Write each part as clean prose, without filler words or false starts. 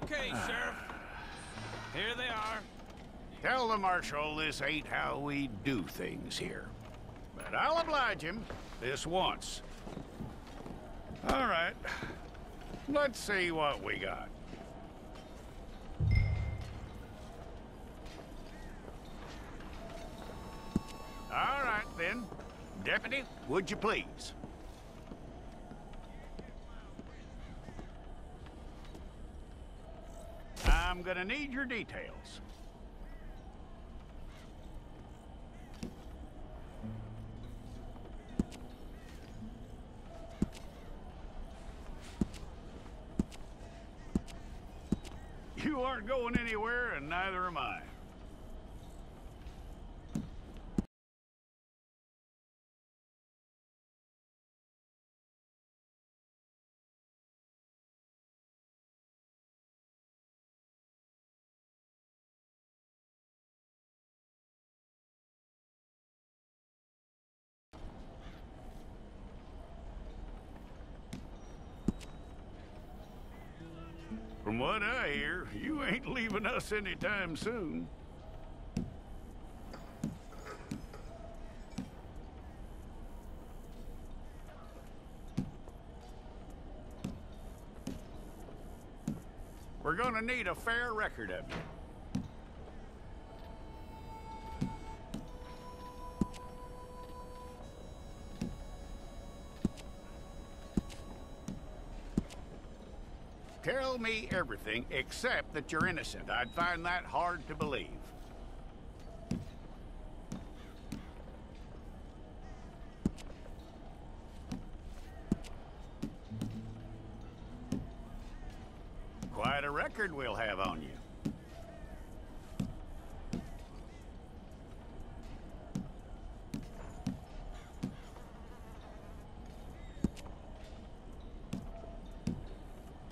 Okay, Sheriff. Here they are. Tell the Marshal this ain't how we do things here. But I'll oblige him this once. All right. Let's see what we got. All right, then. Deputy, would you please? I'm gonna need your details. You aren't going anywhere, and neither am I. From what I hear, you ain't leaving us anytime soon. We're gonna need a fair record of you. Tell me everything except that you're innocent. I'd find that hard to believe. Quite a record we'll have on you.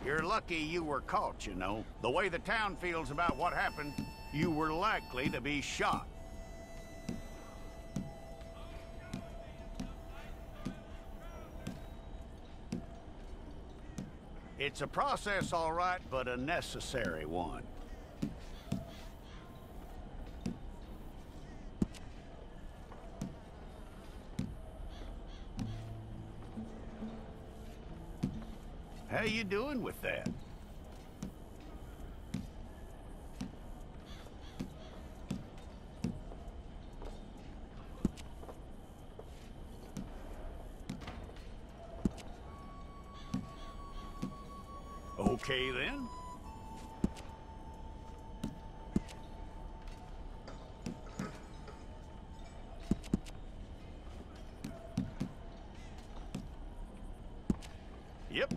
You're lucky you were caught, you know. The way the town feels about what happened, you were likely to be shot. It's a process, all right, but a necessary one. How you doing with that? Okay, then. Yep.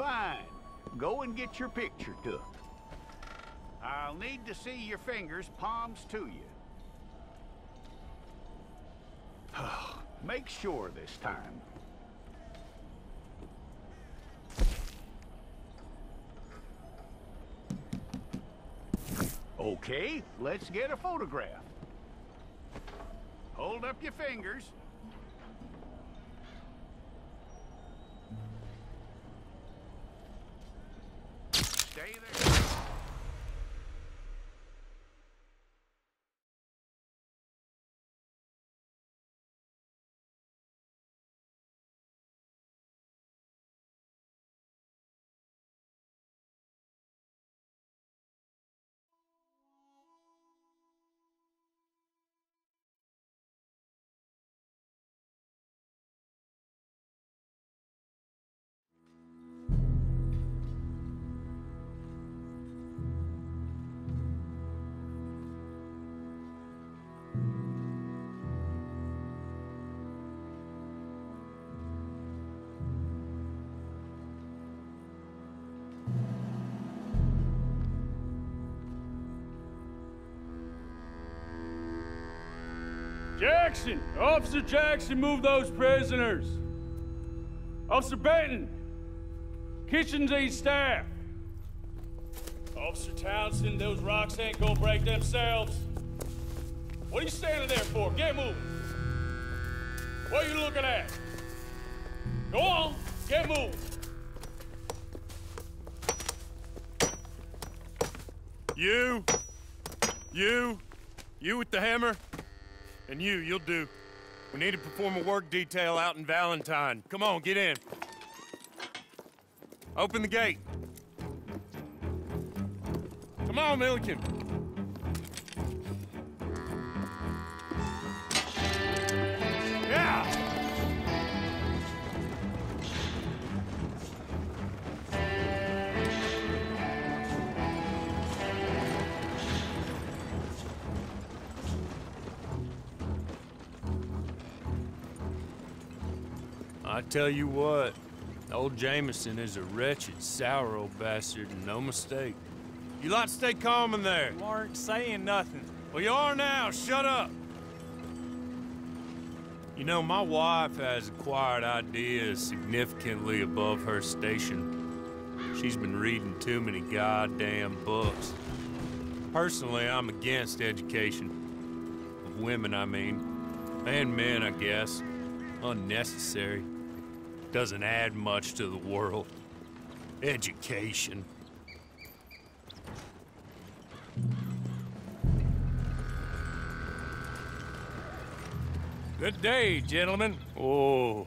Fine. Go and get your picture took. I'll need to see your fingers, palms to you. Make sure this time. Okay, let's get a photograph. Hold up your fingers. Stay there. Jackson! Officer Jackson, move those prisoners! Officer Benton! Kitchens aid staff! Officer Townsend, those rocks ain't gonna break themselves. What are you standing there for? Get moving! What are you looking at? Go on, get moving! You with the hammer? And you'll do. We need to perform a work detail out in Valentine. Come on, get in. Open the gate. Come on, Milliken. Yeah! I tell you what, old Jameson is a wretched, sour old bastard, and no mistake. You lot stay calm in there. You aren't saying nothing. Well, you are now. Shut up. You know, my wife has acquired ideas significantly above her station. She's been reading too many goddamn books. Personally, I'm against education. Of women, I mean. And men, I guess. Unnecessary. Doesn't add much to the world. Education. Good day, gentlemen. Oh.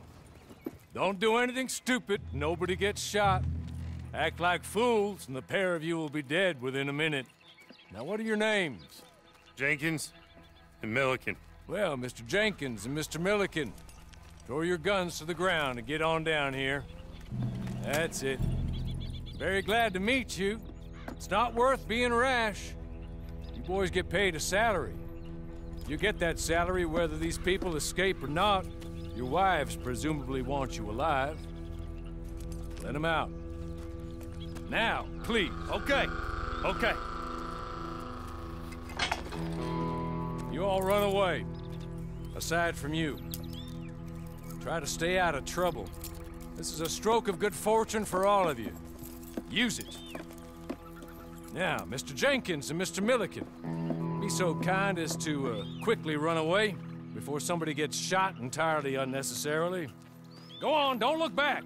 Don't do anything stupid. Nobody gets shot. Act like fools, and the pair of you will be dead within a minute. Now, what are your names? Jenkins and Milliken. Well, Mr. Jenkins and Mr. Milliken, throw your guns to the ground and get on down here. That's it. Very glad to meet you. It's not worth being rash. You boys get paid a salary. You get that salary whether these people escape or not. Your wives presumably want you alive. Let them out. Now, please. Okay. You all run away. Aside from you. Try to stay out of trouble. This is a stroke of good fortune for all of you. Use it. Now, Mr. Jenkins and Mr. Milliken, be so kind as to quickly run away before somebody gets shot entirely unnecessarily. Go on, don't look back.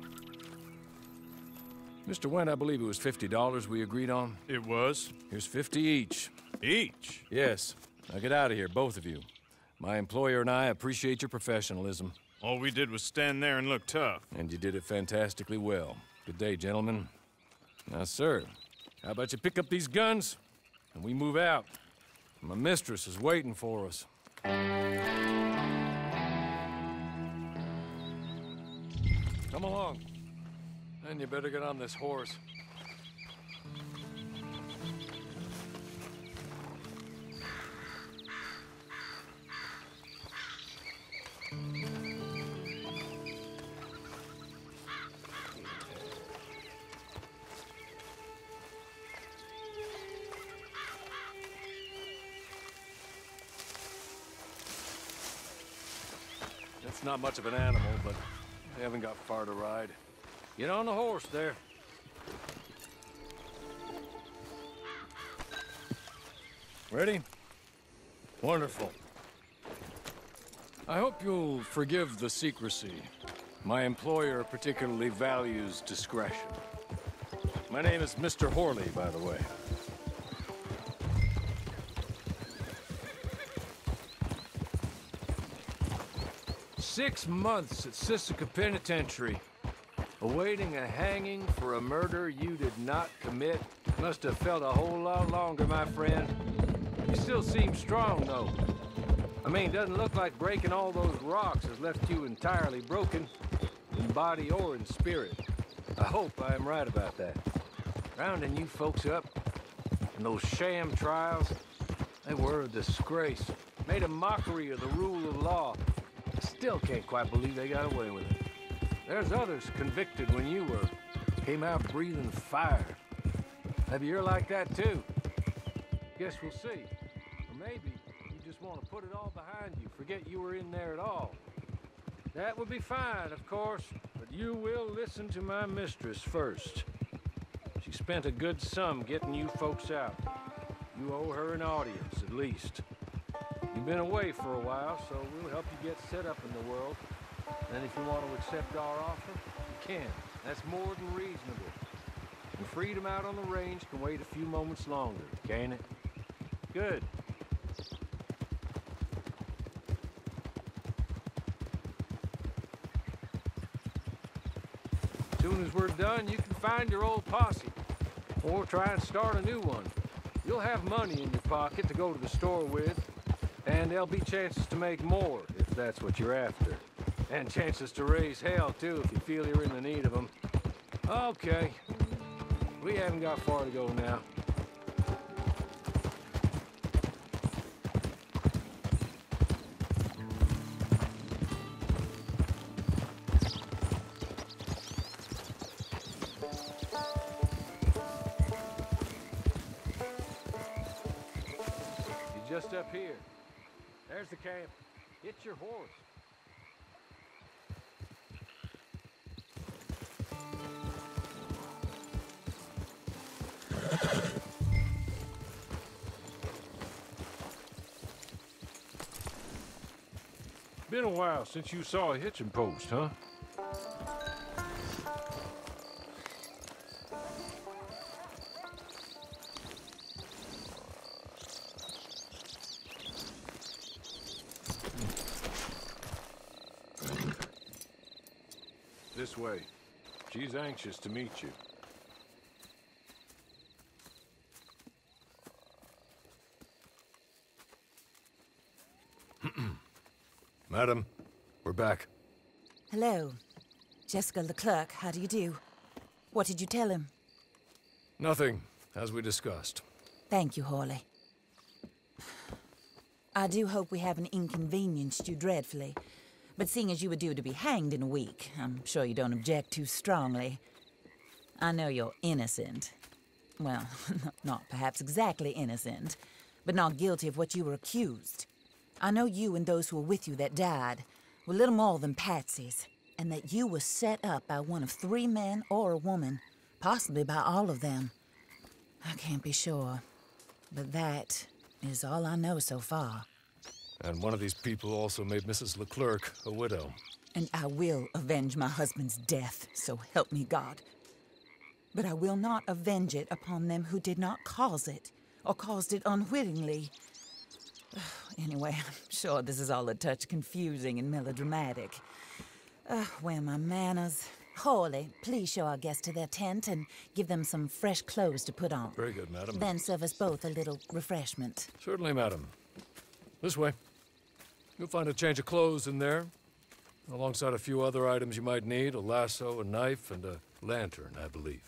Mr. Wendt, I believe it was $50 we agreed on. It was. Here's 50 each. Each? Yes. Now get out of here, both of you. My employer and I appreciate your professionalism. All we did was stand there and look tough. And you did it fantastically well. Good day, gentlemen. Now, sir, how about you pick up these guns and we move out? My mistress is waiting for us. Come along. And you better get on this horse. It's not much of an animal, but they haven't got far to ride. Get on the horse there. Ready? Wonderful. I hope you'll forgive the secrecy. My employer particularly values discretion. My name is Mr. Horley, by the way. "6 months at Sisika Penitentiary, awaiting a hanging for a murder you did not commit. Must have felt a whole lot longer, my friend. You still seem strong, though. I mean, doesn't look like breaking all those rocks has left you entirely broken, in body or in spirit. I hope I am right about that. Rounding you folks up, and those sham trials, they were a disgrace. Made a mockery of the rule of law. I still can't quite believe they got away with it. There's others convicted when you were. Came out breathing fire. Maybe you're like that too. Guess we'll see. Or maybe you just want to put it all behind you, forget you were in there at all. That would be fine, of course, but you will listen to my mistress first. She spent a good sum getting you folks out. You owe her an audience, at least. You've been away for a while, so we'll help you get set up in the world. And if you want to accept our offer, you can. That's more than reasonable. And freedom out on the range can wait a few moments longer, can't it? Good. As soon as we're done, you can find your old posse. Or try and start a new one. You'll have money in your pocket to go to the store with. And there'll be chances to make more, if that's what you're after. And chances to raise hell, too, if you feel you're in the need of them. Okay. We haven't got far to go now. You're just up here. There's the camp. Get your horse. Been a while since you saw a hitching post, huh? This way. She's anxious to meet you. Madam, we're back. Hello. Jessica Leclerc, how do you do? What did you tell him? Nothing, as we discussed. Thank you, Horley. I do hope we haven't inconvenienced you dreadfully. But seeing as you were due to be hanged in a week, I'm sure you don't object too strongly. I know you're innocent. Well, not perhaps exactly innocent, but not guilty of what you were accused. I know you and those who were with you that died were little more than patsies, and that you were set up by one of 3 men or a woman, possibly by all of them. I can't be sure, but that is all I know so far. And one of these people also made Mrs. Leclerc a widow. And I will avenge my husband's death, so help me God. But I will not avenge it upon them who did not cause it, or caused it unwittingly. Anyway, I'm sure this is all a touch confusing and melodramatic. Where are my manners? Horley, please show our guests to their tent and give them some fresh clothes to put on. Very good, madam. Then serve us both a little refreshment. Certainly, madam. This way. You'll find a change of clothes in there, alongside a few other items you might need, a lasso, a knife, and a lantern, I believe.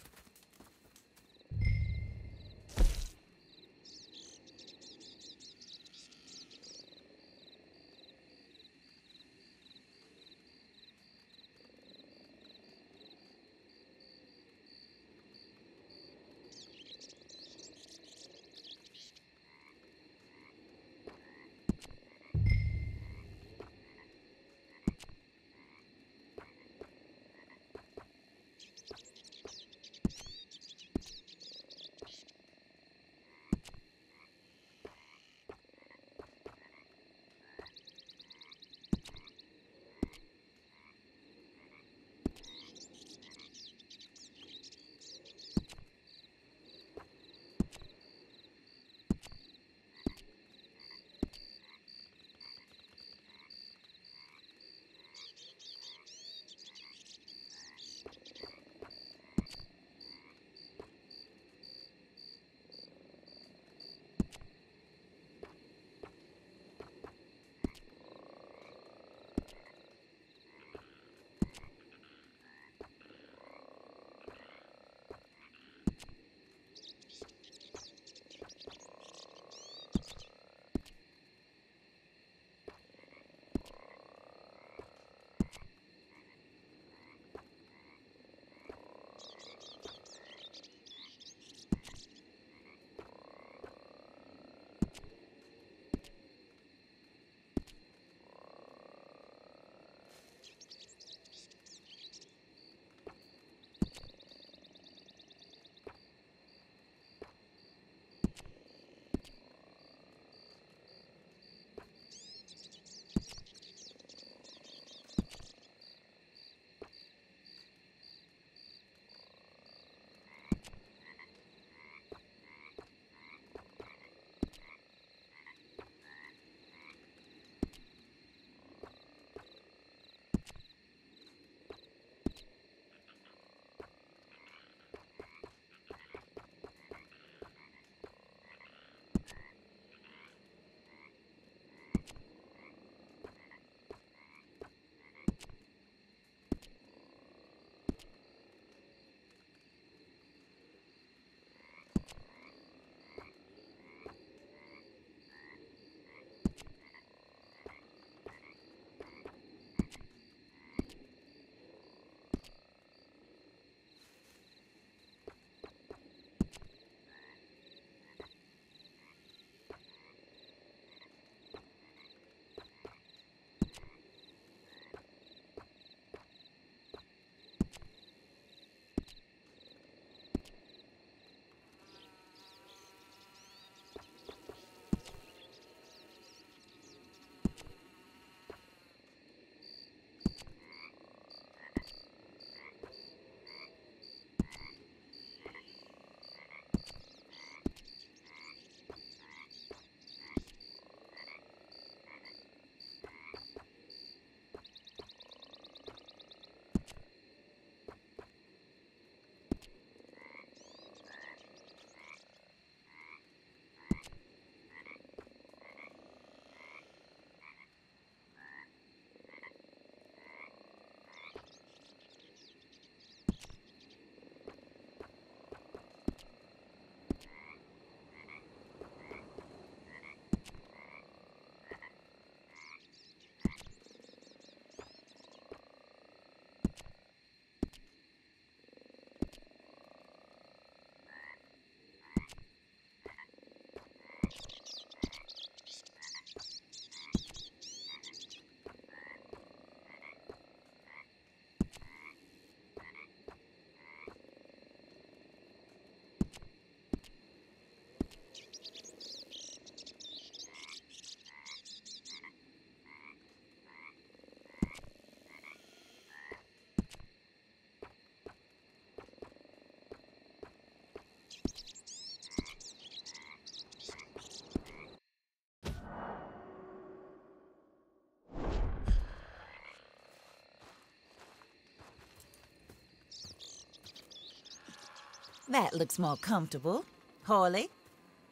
That looks more comfortable. Hawley,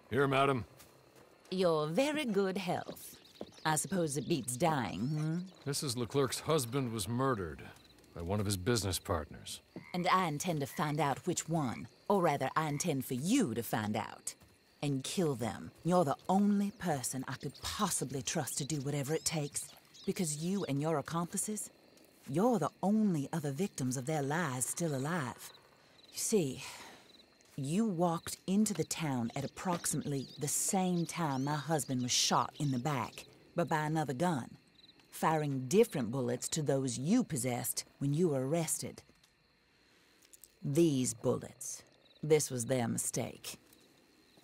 Here, madam. your very good health. I suppose it beats dying, hmm? Mrs. Leclerc's husband was murdered by one of his business partners. And I intend to find out which one. Or rather, I intend for you to find out. And kill them. You're the only person I could possibly trust to do whatever it takes. Because you and your accomplices, you're the only other victims of their lies still alive. You see, you walked into the town at approximately the same time my husband was shot in the back, but by another gun, firing different bullets to those you possessed when you were arrested. These bullets, this was their mistake.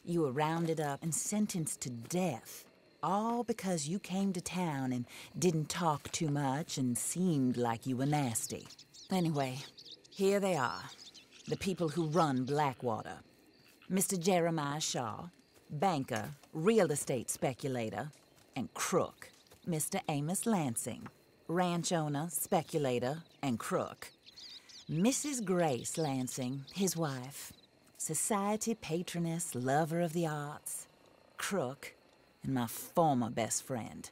You were rounded up and sentenced to death, all because you came to town and didn't talk too much and seemed like you were nasty. Anyway, here they are, the people who run Blackwater. Mr. Jeremiah Shaw, banker, real estate speculator, and crook. Mr. Amos Lansing, ranch owner, speculator, and crook. Mrs. Grace Lansing, his wife, society patroness, lover of the arts, crook, and my former best friend.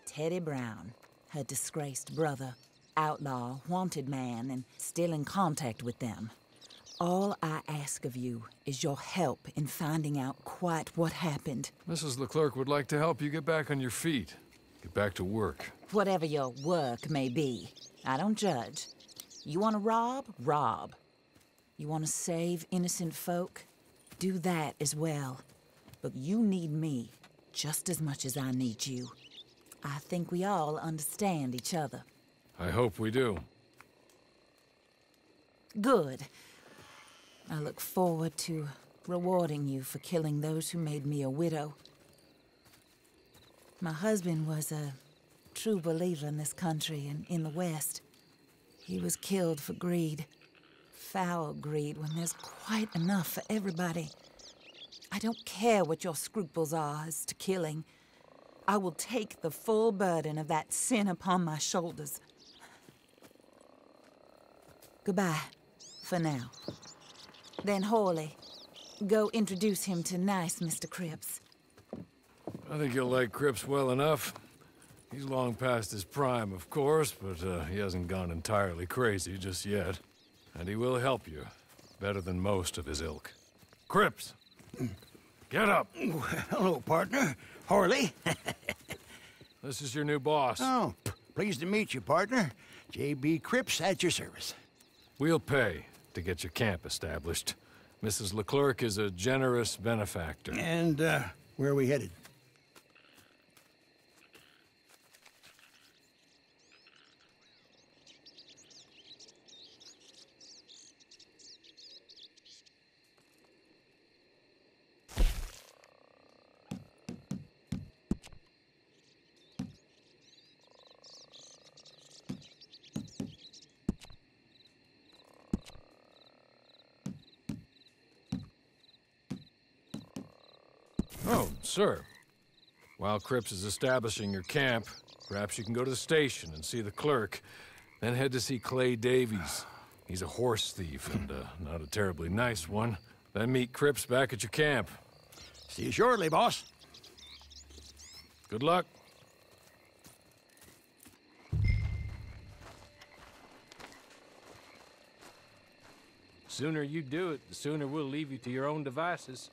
Teddy Brown, her disgraced brother, outlaw, wanted man, and still in contact with them. All I ask of you is your help in finding out quite what happened. Mrs. Leclerc would like to help you get back on your feet. Get back to work. Whatever your work may be, I don't judge. You want to rob? Rob. You want to save innocent folk? Do that as well. But you need me just as much as I need you. I think we all understand each other. I hope we do. Good. I look forward to rewarding you for killing those who made me a widow. My husband was a true believer in this country and in the West. He was killed for greed. Foul greed when there's quite enough for everybody. I don't care what your scruples are as to killing. I will take the full burden of that sin upon my shoulders. Goodbye, for now. Then Hawley, go introduce him to nice Mr. Cripps. I think you'll like Cripps well enough. He's long past his prime, of course, but he hasn't gone entirely crazy just yet. And he will help you, better than most of his ilk. Cripps! Get up! Hello, partner. Hawley. This is your new boss. Oh, pleased to meet you, partner. J.B. Cripps at your service. We'll pay to get your camp established. Mrs. Leclerc is a generous benefactor. And, where are we headed? Oh, sir. While Cripps is establishing your camp, perhaps you can go to the station and see the clerk, then head to see Clay Davies. He's a horse thief and not a terribly nice one. Then meet Cripps back at your camp. See you shortly, boss. Good luck. Sooner you do it, the sooner we'll leave you to your own devices.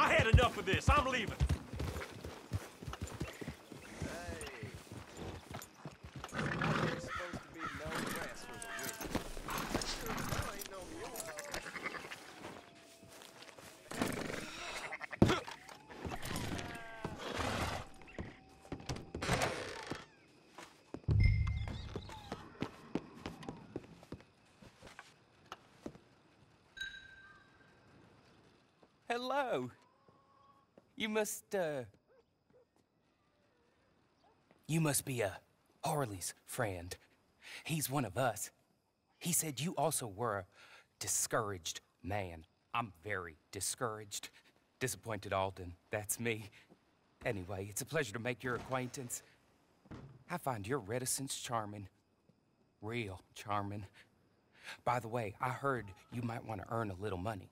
I had enough of this. I'm leaving. Hello. You must be Harley's friend. He's one of us. He said you also were a discouraged man. I'm very discouraged. Disappointed Alden, that's me. Anyway, it's a pleasure to make your acquaintance. I find your reticence charming. Real charming. By the way, I heard you might want to earn a little money.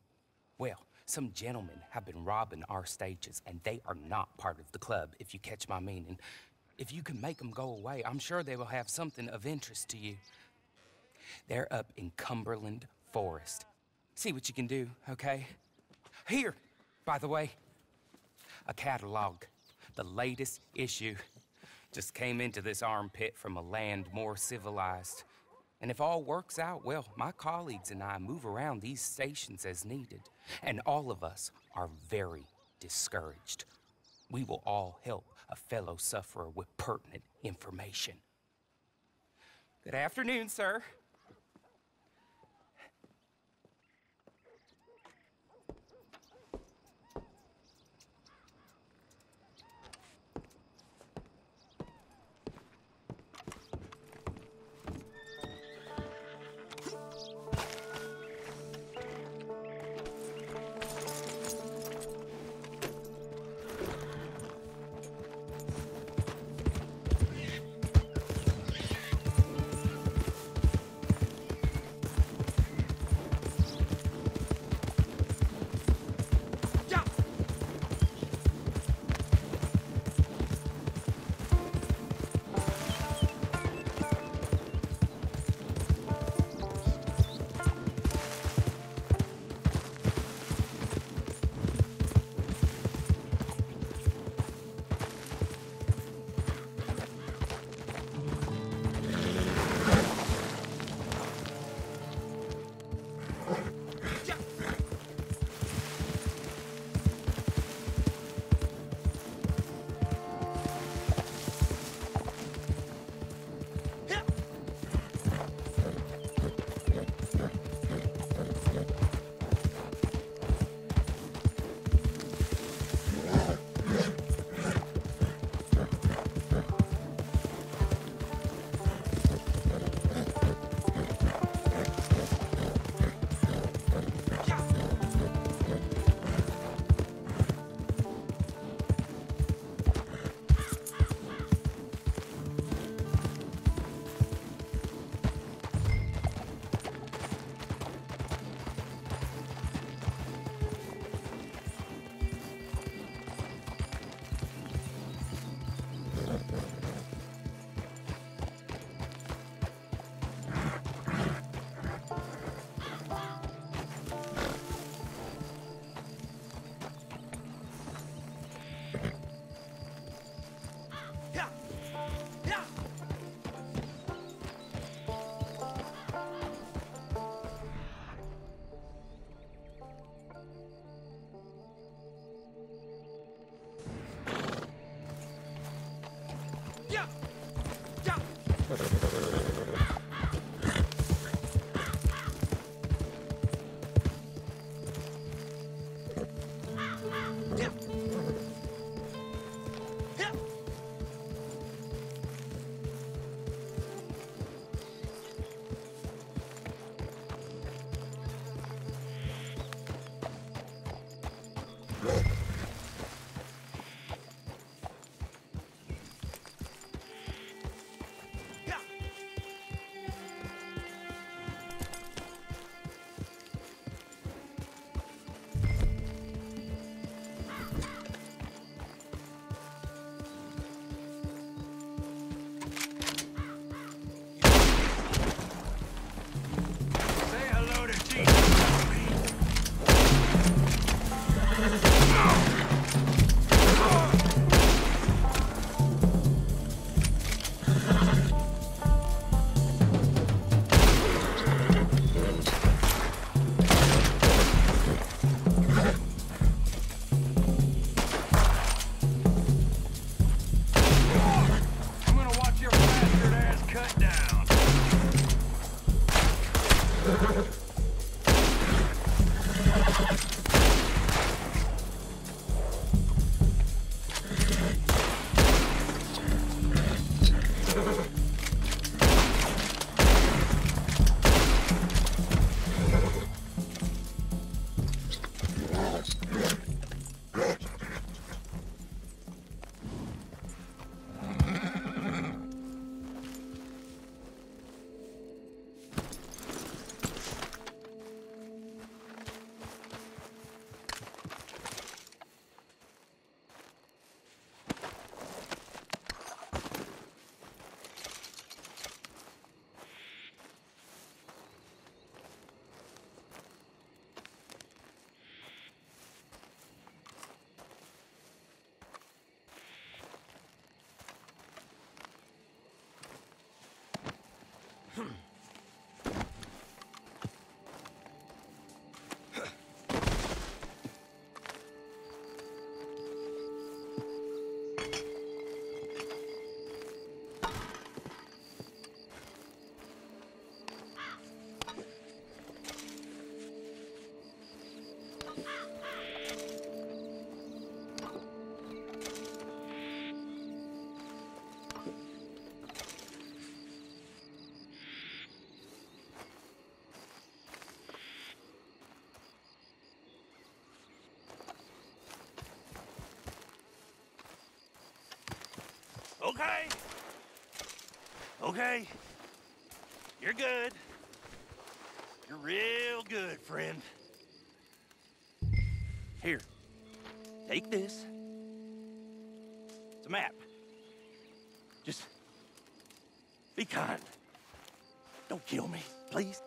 Well, some gentlemen have been robbing our stages, and they are not part of the club, if you catch my meaning. If you can make them go away, I'm sure they will have something of interest to you. They're up in Cumberland Forest. See what you can do, okay? Here, by the way, a catalog, the latest issue. Just came into this armpit from a land more civilized. And if all works out, well, my colleagues and I move around these stations as needed. And all of us are very discouraged. We will all help a fellow sufferer with pertinent information. Good afternoon, sir. Say hello to Jesus. Okay. Okay. You're good. You're real good, friend. Here. Take this. It's a map. Just be kind. Don't kill me, please.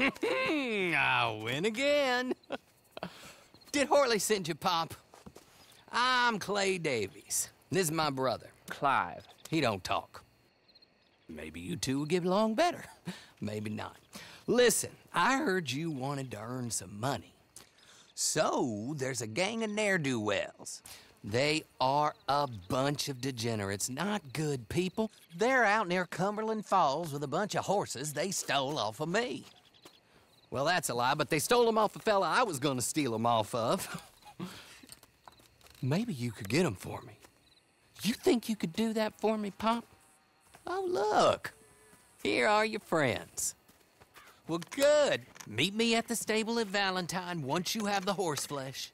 I win again. Did Horley send you, Pop? I'm Clay Davies. This is my brother, Clive. He don't talk. Maybe you two will get along better. Maybe not. Listen, I heard you wanted to earn some money. So, there's a gang of ne'er-do-wells. They are a bunch of degenerates, not good people. They're out near Cumberland Falls with a bunch of horses they stole off of me. Well, that's a lie, but they stole them off a fella I was gonna steal them off of. Maybe you could get them for me. You think you could do that for me, Pop? Oh, look. Here are your friends. Well, good. Meet me at the stable at Valentine once you have the horse flesh,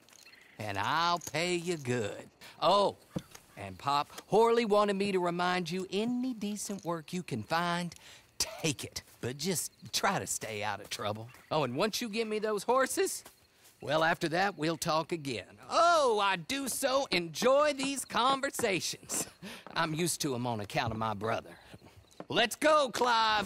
and I'll pay you good. Oh, and Pop, Horley wanted me to remind you, any decent work you can find, take it. But just try to stay out of trouble. Oh, and once you give me those horses, well, after that, we'll talk again. Oh, I do so enjoy these conversations. I'm used to them on account of my brother. Let's go, Clive.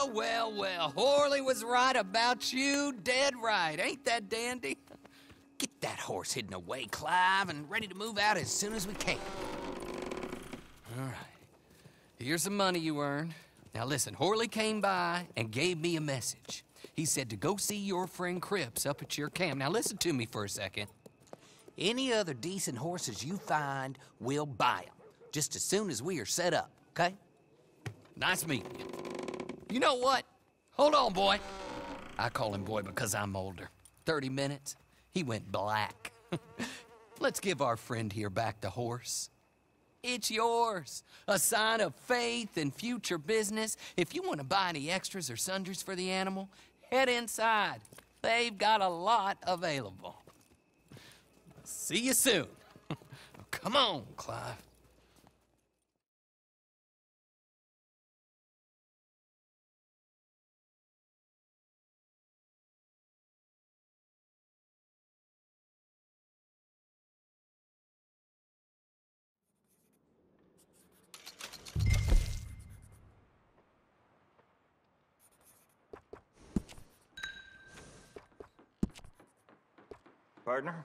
Well, well, well. Horley was right about you. Dead right. Ain't that dandy? Get that horse hidden away, Clive, and ready to move out as soon as we can. All right. Here's the money you earned. Now listen, Horley came by and gave me a message. He said to go see your friend Cripps up at your camp. Now listen to me for a second. Any other decent horses you find, we'll buy them. Just as soon as we are set up, okay? Nice meeting you. You know what? Hold on, boy. I call him boy because I'm older. 30 minutes, he went black. Let's give our friend here back the horse. It's yours. A sign of faith and future business. If you want to buy any extras or sundries for the animal, head inside. They've got a lot available. See you soon. Come on, Clive. Partner?